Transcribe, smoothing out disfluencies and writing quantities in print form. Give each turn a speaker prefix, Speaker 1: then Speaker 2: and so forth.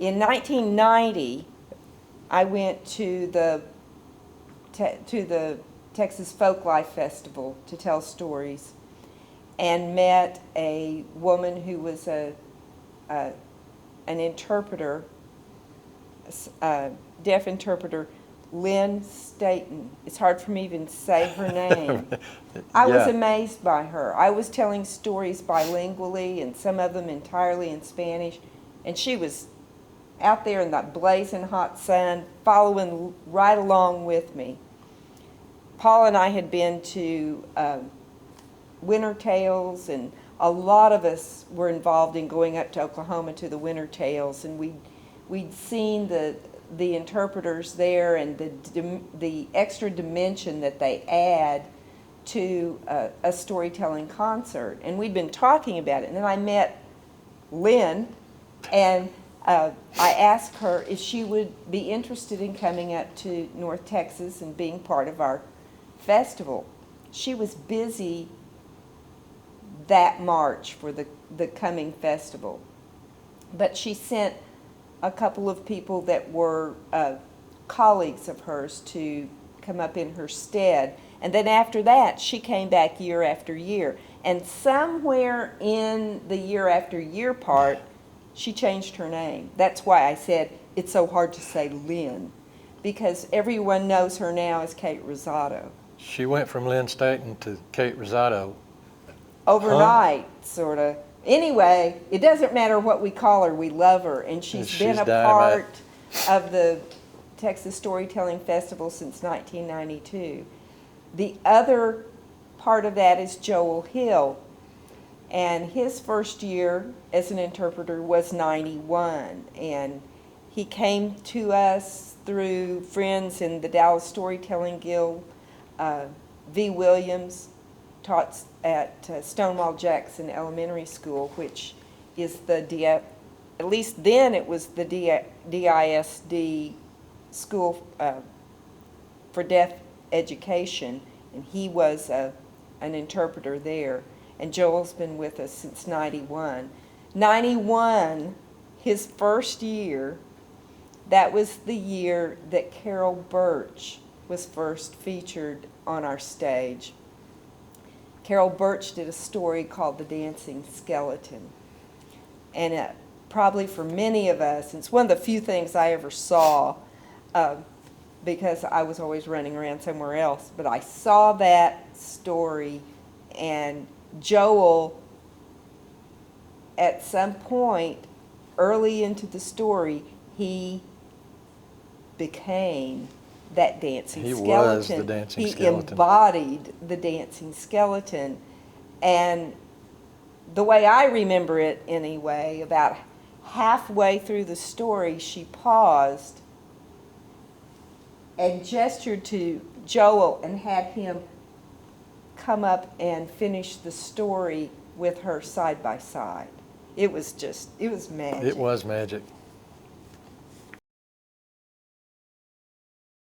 Speaker 1: In 1990, I went to the Texas Folklife Festival to tell stories, and met a woman who was an interpreter, a deaf interpreter, Lynn Staton. It's hard for me even to say her name. I was amazed by her. I was telling stories bilingually and some of them entirely in Spanish, and she was out there in that blazing hot sun following right along with me. Paul and I had been to winter tales, and a lot of us were involved in going up to Oklahoma to the winter tales, and we'd seen the interpreters there and the extra dimension that they add to a storytelling concert. And we'd been talking about it. And then I met Lynn, and I asked her if she would be interested in coming up to North Texas and being part of our festival. She was busy that March for the coming festival, but she sent a couple of people that were colleagues of hers to come up in her stead. And then after that, she came back year after year. And somewhere in the year after year part, she changed her name. That's why I said it's so hard to say Lynn, because everyone knows her now as Kate Rosado.
Speaker 2: She went from Lynn Staton to Kate Rosado.
Speaker 1: Overnight, sort of. Anyway, it doesn't matter what we call her, we love her, and she's been a part of the Texas Storytelling Festival since 1992. The other part of that is Joel Hill, and his first year as an interpreter was 91, and he came to us through friends in the Dallas Storytelling Guild. V. Williams taught at Stonewall Jackson Elementary School, which is at least then it was the DISD school for deaf education, and he was an interpreter there. And Joel's been with us since 91. 91, his first year, that was the year that Carol Birch was first featured on our stage. Carol Birch did a story called The Dancing Skeleton. And probably for many of us, it's one of the few things I ever saw, because I was always running around somewhere else, but I saw that story, and Joel, at some point early into the story, he became that dancing skeleton.
Speaker 2: He was the dancing skeleton. He
Speaker 1: embodied the dancing skeleton. And the way I remember it anyway, about halfway through the story, she paused and gestured to Joel and had him come up and finish the story with her side by side. It was magic.
Speaker 2: It was magic.